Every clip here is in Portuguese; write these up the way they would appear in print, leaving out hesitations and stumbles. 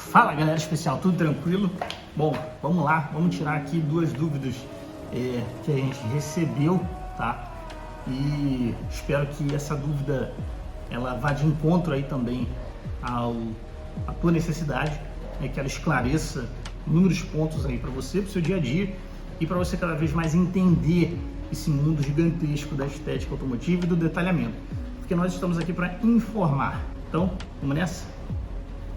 Fala galera especial, tudo tranquilo? Bom, vamos lá, vamos tirar aqui duas dúvidas que a gente recebeu, tá? E espero que essa dúvida ela vá de encontro aí também à tua necessidade, que ela esclareça inúmeros pontos aí para você, para o seu dia a dia e para você cada vez mais entender esse mundo gigantesco da estética automotiva e do detalhamento, porque nós estamos aqui para informar. Então, vamos nessa?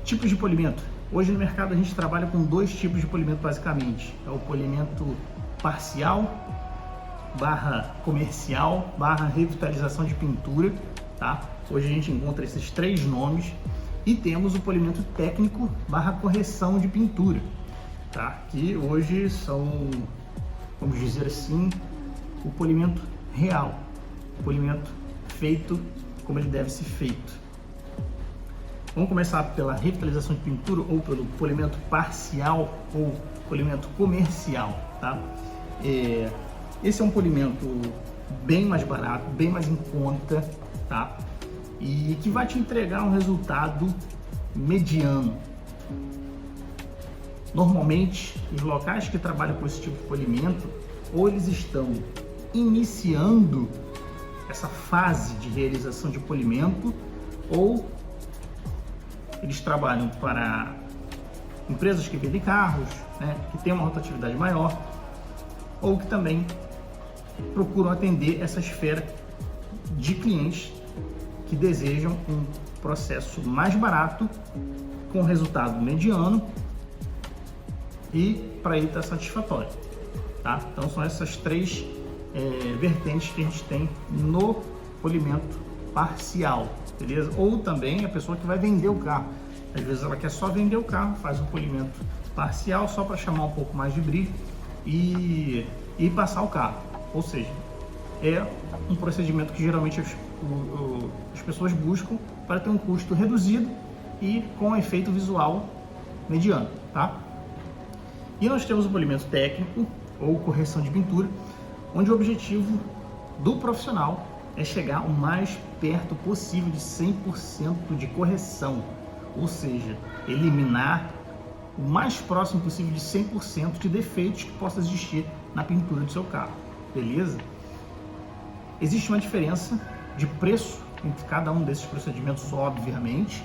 Tipos de polimento. Hoje no mercado a gente trabalha com dois tipos de polimento basicamente. É o polimento parcial, /comercial, /revitalização de pintura, tá? Hoje a gente encontra esses três nomes. E temos o polimento técnico /correção de pintura, tá? Que hoje são, vamos dizer assim, o polimento real, o polimento feito como ele deve ser feito. Vamos começar pela revitalização de pintura ou pelo polimento parcial ou polimento comercial, tá? Esse é um polimento bem mais barato, bem mais em conta, tá? E que vai te entregar um resultado mediano. Normalmente, os locais que trabalham com esse tipo de polimento, ou eles estão iniciando essa fase de realização de polimento, ou eles trabalham para empresas que vendem carros, que têm uma rotatividade maior, ou que também procuram atender essa esfera de clientes que desejam um processo mais barato, com resultado mediano e para ele estar satisfatório, tá? Então são essas três vertentes que a gente tem no polimento parcial, beleza? Ou também a pessoa que vai vender o carro, às vezes ela quer só vender o carro, faz um polimento parcial só para chamar um pouco mais de brilho e passar o carro, ou seja, é um procedimento que geralmente as pessoas buscam para ter um custo reduzido e com efeito visual mediano, tá? E nós temos o polimento técnico ou correção de pintura, onde o objetivo do profissional é chegar o mais perto possível de 100% de correção, ou seja, eliminar o mais próximo possível de 100% de defeitos que possa existir na pintura do seu carro, beleza? Existe uma diferença de preço entre cada um desses procedimentos, obviamente,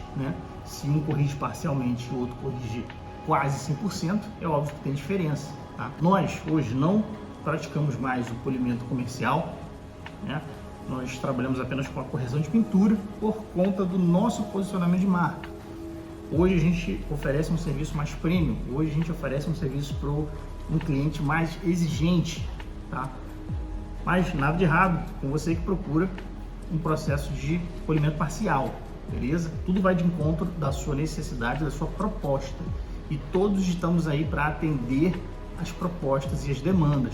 Se um corrige parcialmente e o outro corrige quase 100%, é óbvio que tem diferença, tá? Nós hoje não praticamos mais o polimento comercial, Nós trabalhamos apenas com a correção de pintura por conta do nosso posicionamento de marca. Hoje a gente oferece um serviço mais premium, hoje a gente oferece um serviço para um cliente mais exigente, tá? Mas nada de errado com você que procura um processo de polimento parcial, beleza? Tudo vai de encontro da sua necessidade, da sua proposta. E todos estamos aí para atender as propostas e as demandas.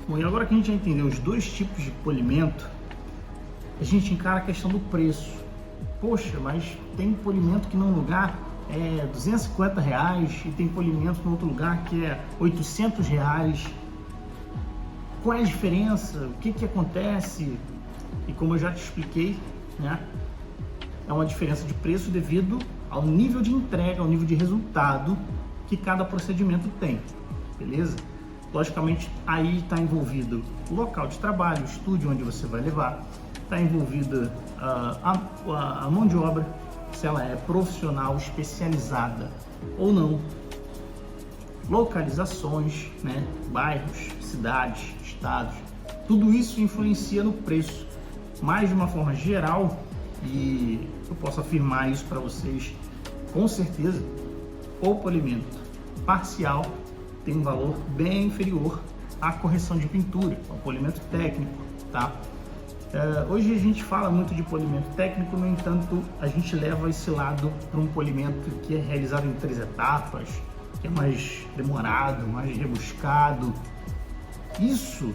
Bom, e agora que a gente já entendeu os dois tipos de polimento, a gente encara a questão do preço. Poxa, mas tem polimento que num lugar é R$250 e tem polimento no outro lugar que é R$800. Qual é a diferença? O que acontece? E como eu já te expliquei, é uma diferença de preço devido ao nível de entrega, ao nível de resultado que cada procedimento tem, beleza? Logicamente, aí está envolvido o local de trabalho, o estúdio onde você vai levar, está envolvida a mão de obra, se ela é profissional, especializada ou não, localizações, bairros, cidades, estados, tudo isso influencia no preço, mas de uma forma geral, e eu posso afirmar isso para vocês com certeza, o polimento parcial tem um valor bem inferior à correção de pintura, ao polimento técnico, tá? Hoje a gente fala muito de polimento técnico, no entanto, a gente leva esse lado para um polimento que é realizado em 3 etapas, que é mais demorado, mais rebuscado. Isso,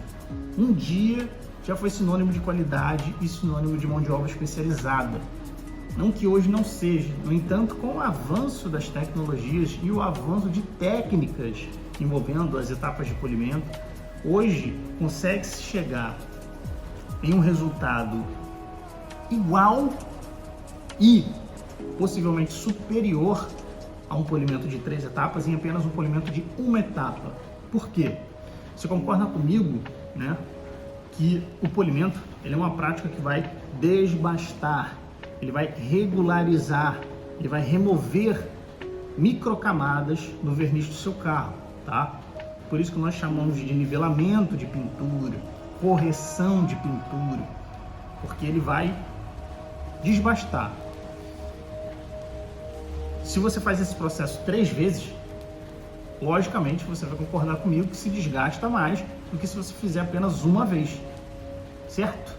um dia, já foi sinônimo de qualidade e sinônimo de mão de obra especializada. Não que hoje não seja, no entanto, com o avanço das tecnologias e o avanço de técnicas envolvendo as etapas de polimento, hoje consegue-se chegar em um resultado igual e possivelmente superior a um polimento de 3 etapas em apenas um polimento de 1 etapa. Por quê? Você concorda comigo, né, que o polimento ele é uma prática que vai desbastar, ele vai regularizar, ele vai remover microcamadas no verniz do seu carro, tá? Por isso que nós chamamos de nivelamento de pintura, correção de pintura, porque ele vai desbastar. Se você faz esse processo 3 vezes, logicamente você vai concordar comigo que se desgasta mais do que se você fizer apenas uma vez, certo?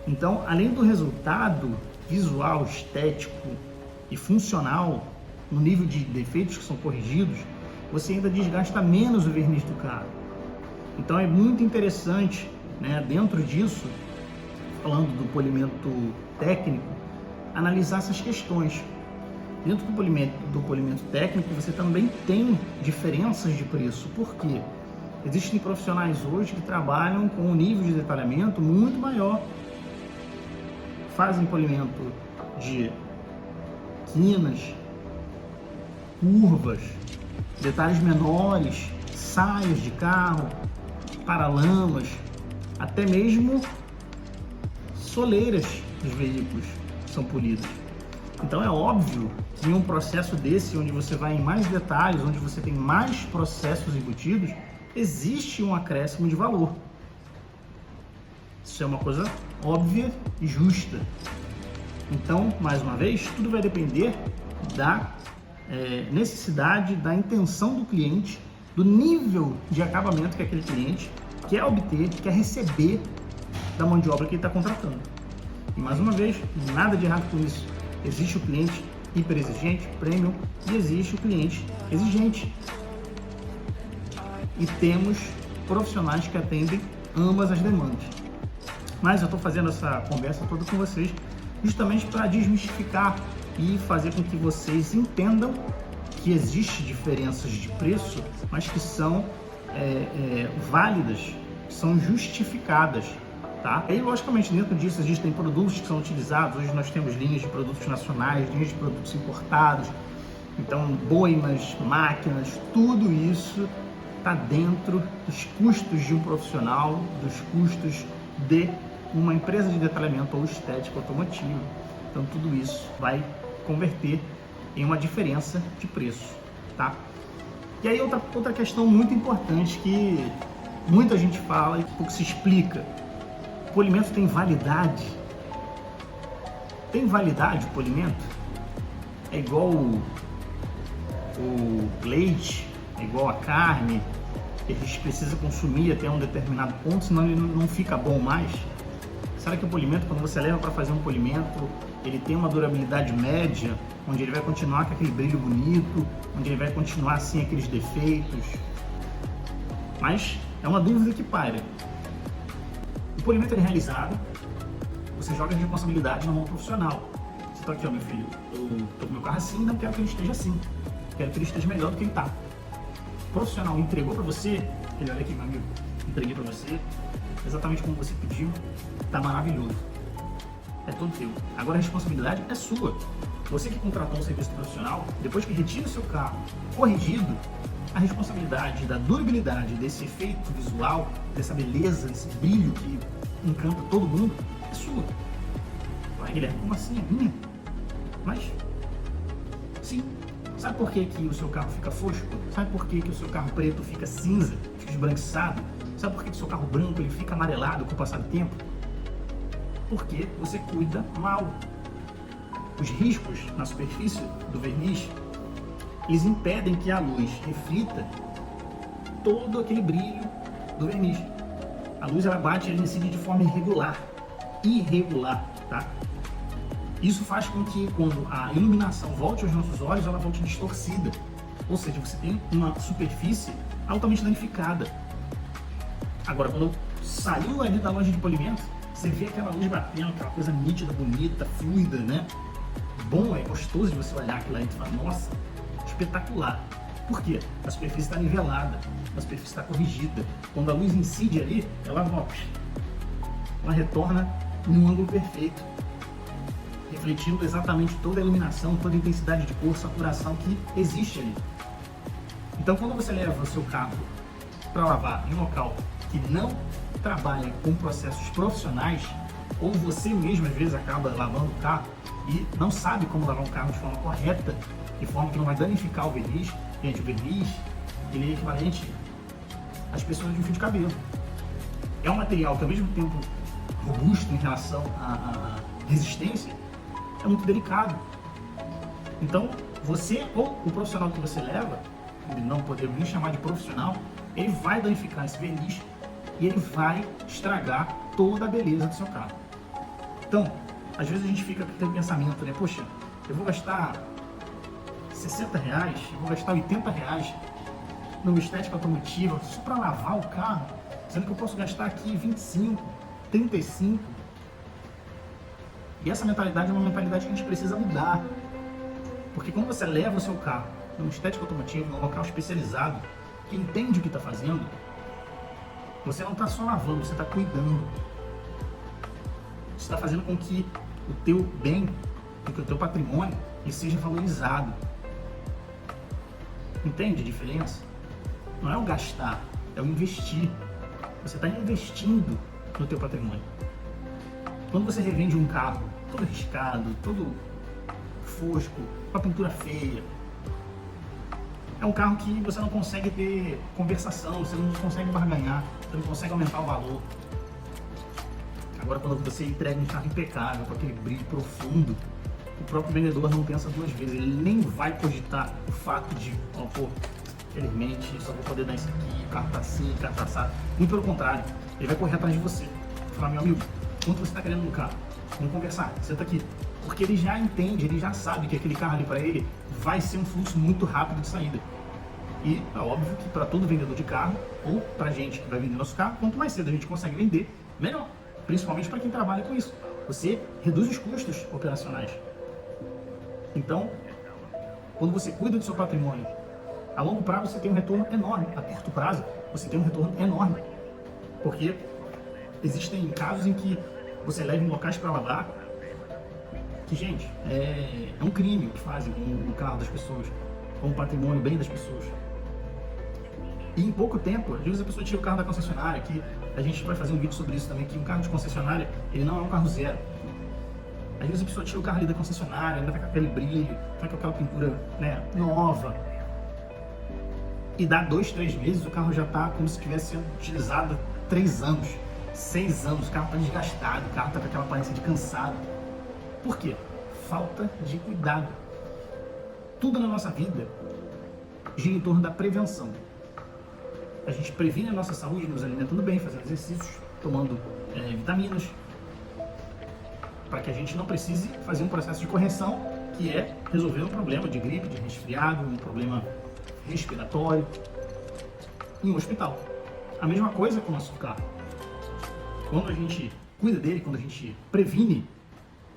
Então, além do resultado visual, estético e funcional, no nível de defeitos que são corrigidos, você ainda desgasta menos o verniz do carro. Então é muito interessante, né, dentro disso, falando do polimento técnico, analisar essas questões. Dentro do polimento técnico, você também tem diferenças de preço. Por quê? Existem profissionais hoje que trabalham com um nível de detalhamento muito maior. Fazem polimento de quinas, curvas, detalhes menores, saias de carro, paralamas, até mesmo soleiras dos veículos são polidas. Então é óbvio que em um processo desse, onde você vai em mais detalhes, onde você tem mais processos embutidos, existe um acréscimo de valor. Isso é uma coisa óbvia e justa. Então, mais uma vez, tudo vai depender da necessidade, da intenção do cliente, do nível de acabamento que aquele cliente quer obter, quer receber da mão de obra que ele está contratando. E mais uma vez, nada de errado com isso. Existe o cliente hiper exigente, premium, e existe o cliente exigente. E temos profissionais que atendem ambas as demandas. Mas eu estou fazendo essa conversa toda com vocês justamente para desmistificar e fazer com que vocês entendam que existem diferenças de preço, mas que são válidas, que são justificadas. Tá? E logicamente dentro disso existem produtos que são utilizados. Hoje nós temos linhas de produtos nacionais, linhas de produtos importados, então boimas, máquinas, tudo isso está dentro dos custos de um profissional, dos custos de uma empresa de detalhamento ou estética automotiva. Então tudo isso vai converter em uma diferença de preço, tá? E aí outra questão muito importante que muita gente fala e pouco se explica: o polimento tem validade? Tem validade o polimento? É igual o leite, é igual a carne, que a gente precisa consumir até um determinado ponto, senão ele não fica bom mais? Será que o polimento, quando você leva para fazer um polimento, ele tem uma durabilidade média, onde ele vai continuar com aquele brilho bonito, onde ele vai continuar sem aqueles defeitos? Mas é uma dúvida que paira. O polimento é realizado, você joga a responsabilidade na mão profissional. Você está aqui, ó, meu filho, eu estou com meu carro assim, não quero que ele esteja assim, quero que ele esteja melhor do que ele está. O profissional entregou para você, ele olha aqui, meu amigo, entreguei para você, exatamente como você pediu, tá maravilhoso, é todo teu. Agora a responsabilidade é sua. Você que contratou um serviço profissional, depois que retira o seu carro corrigido, a responsabilidade da durabilidade, desse efeito visual, dessa beleza, desse brilho que encanta todo mundo, é sua. Ué, Guilherme, como assim? É minha? Mas, sim. Sabe por que o seu carro fica fosco? Sabe por que o seu carro preto fica cinza, fica esbranquiçado? Sabe por que o seu carro branco ele fica amarelado com o passar do tempo? Porque você cuida mal. Os riscos na superfície do verniz, eles impedem que a luz reflita todo aquele brilho do verniz. A luz ela bate, ela incide de forma irregular, tá? Isso faz com que quando a iluminação volte aos nossos olhos, ela volte distorcida. Ou seja, você tem uma superfície altamente danificada. Agora, quando saiu ali da loja de polimento, você vê aquela luz batendo, aquela coisa nítida, bonita, fluida, né? Bom, é gostoso de você olhar aquilo aí e falar, nossa, espetacular. Por quê? A superfície está nivelada, a superfície está corrigida. Quando a luz incide ali, ela retorna em um ângulo perfeito. refletindo exatamente toda a iluminação, toda a intensidade de cor, saturação que existe ali. Então, quando você leva o seu carro para lavar em um local que não trabalha com processos profissionais, ou você mesmo às vezes acaba lavando o carro e não sabe como lavar um carro de forma correta, de forma que não vai danificar o verniz. Gente, o verniz, ele é equivalente às pessoas de um fio de cabelo. É um material que, ao mesmo tempo robusto em relação à resistência, é muito delicado. Então, você ou o profissional que você leva, não podemos nem chamar de profissional, ele vai danificar esse verniz e ele vai estragar toda a beleza do seu carro. Então, às vezes a gente fica com aquele pensamento, né? Poxa, eu vou gastar R$60, eu vou gastar R$80 numa estética automotiva só para lavar o carro, sendo que eu posso gastar aqui 25, 35. E essa mentalidade é uma mentalidade que a gente precisa mudar. Porque quando você leva o seu carro numa estética automotiva, num local especializado, que entende o que está fazendo, você não está só lavando, você está cuidando. Você está fazendo com que o teu bem, com que o teu patrimônio, ele seja valorizado. Entende a diferença? Não é o gastar, é o investir. Você está investindo no teu patrimônio. Quando você revende um carro todo arriscado, todo fosco, com a pintura feia, é um carro que você não consegue ter conversação, você não consegue barganhar, você não consegue aumentar o valor. Agora, quando você entrega um carro impecável, com aquele brilho profundo, o próprio vendedor não pensa duas vezes, ele nem vai cogitar o fato de, pô, infelizmente, só vou poder dar isso aqui, o carro tá assim, o carro tá assado. Muito pelo contrário, ele vai correr atrás de você. Falar, meu amigo, quanto você está querendo no carro? Vamos conversar, senta aqui. Porque ele já entende, ele já sabe que aquele carro ali para ele vai ser um fluxo muito rápido de saída. E é óbvio que para todo vendedor de carro, ou para gente que vai vender nosso carro, quanto mais cedo a gente consegue vender, melhor. Principalmente para quem trabalha com isso. Você reduz os custos operacionais. Então, quando você cuida do seu patrimônio, a longo prazo você tem um retorno enorme. A curto prazo você tem um retorno enorme. Porque existem casos em que você leva em locais para lavar que, gente, é um crime o que fazem com o carro das pessoas, com o patrimônio, bem das pessoas. E em pouco tempo, às vezes a pessoa tira o carro da concessionária, que a gente vai fazer um vídeo sobre isso também, que um carro de concessionária, ele não é um carro zero. Às vezes a pessoa tira o carro ali da concessionária, ainda tá com aquele brilho, tá com aquela pintura, né, nova. E dá 2, 3 meses, o carro já tá como se tivesse sido utilizado há 3 anos, 6 anos, o carro tá desgastado, o carro tá com aquela aparência de cansado. Por quê? Falta de cuidado. Tudo na nossa vida gira em torno da prevenção. A gente previne a nossa saúde nos alimentando bem, fazendo exercícios, tomando vitaminas, para que a gente não precise fazer um processo de correção, que é resolver um problema de gripe, de resfriado, um problema respiratório em um hospital. A mesma coisa com o nosso carro. Quando a gente cuida dele, quando a gente previne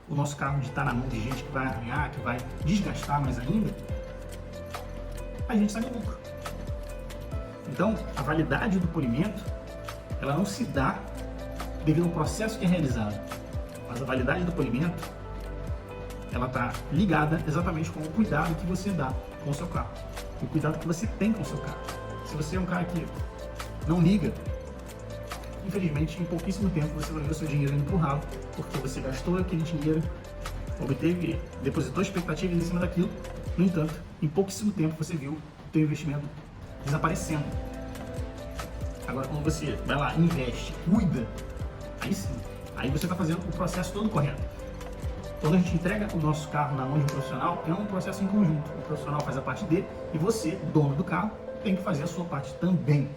o nosso carro de estar na mão de gente que vai arranhar, que vai desgastar mais ainda, a gente sai no lucro. Então, a validade do polimento, ela não se dá devido ao processo que é realizado, mas a validade do polimento, ela está ligada exatamente com o cuidado que você dá com o seu carro, o cuidado que você tem com o seu carro. Se você é um cara que não liga, infelizmente, em pouquíssimo tempo você vai ver o seu dinheiro indo pro ralo, porque você gastou aquele dinheiro, obteve, depositou expectativas em cima daquilo, no entanto, em pouquíssimo tempo você viu o seu investimento desaparecendo. Agora, quando você vai lá, investe, cuida, aí sim, aí você está fazendo o processo todo correto. Quando a gente entrega o nosso carro na mão de um profissional, é um processo em conjunto. O profissional faz a parte dele e você, dono do carro, tem que fazer a sua parte também.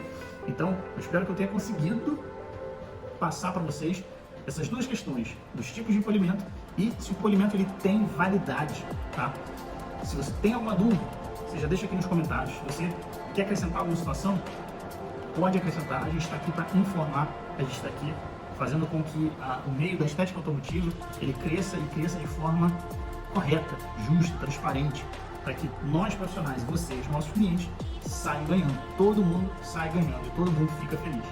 Então, eu espero que eu tenha conseguido passar para vocês essas duas questões, dos tipos de polimento e se o polimento ele tem validade, tá? Se você tem alguma dúvida, você já deixa aqui nos comentários. Se você quer acrescentar alguma situação, pode acrescentar. A gente está aqui para informar, a gente está aqui fazendo com que o meio da estética automotiva ele cresça e cresça de forma correta, justa, transparente, para que nós profissionais, vocês, nossos clientes, saiam ganhando. Todo mundo sai ganhando e todo mundo fica feliz.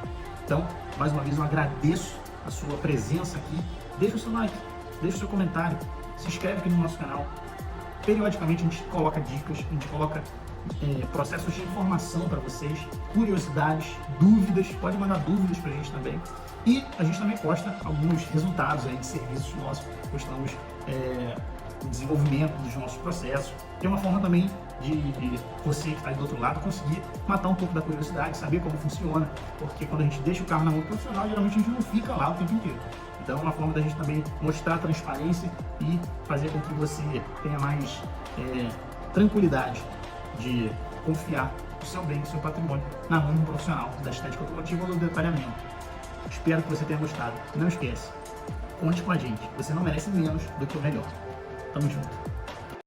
Então, mais uma vez, eu agradeço a sua presença aqui. Deixa o seu like, deixa o seu comentário. se inscreve aqui no nosso canal. Periodicamente a gente coloca dicas, a gente coloca processos de informação para vocês, curiosidades, dúvidas, pode mandar dúvidas para a gente também. E a gente também posta alguns resultados aí de serviços nossos, postamos o desenvolvimento dos nossos processos, que é uma forma também de você que está aí do outro lado conseguir matar um pouco da curiosidade, saber como funciona, porque quando a gente deixa o carro na mão profissional, geralmente a gente não fica lá o tempo inteiro. Então é uma forma da gente também mostrar transparência e fazer com que você tenha mais tranquilidade de confiar o seu bem, o seu patrimônio na mão de um profissional da estética automotiva ou do detalhamento. Espero que você tenha gostado. Não esquece, conte com a gente. Você não merece menos do que o melhor. Tamo junto.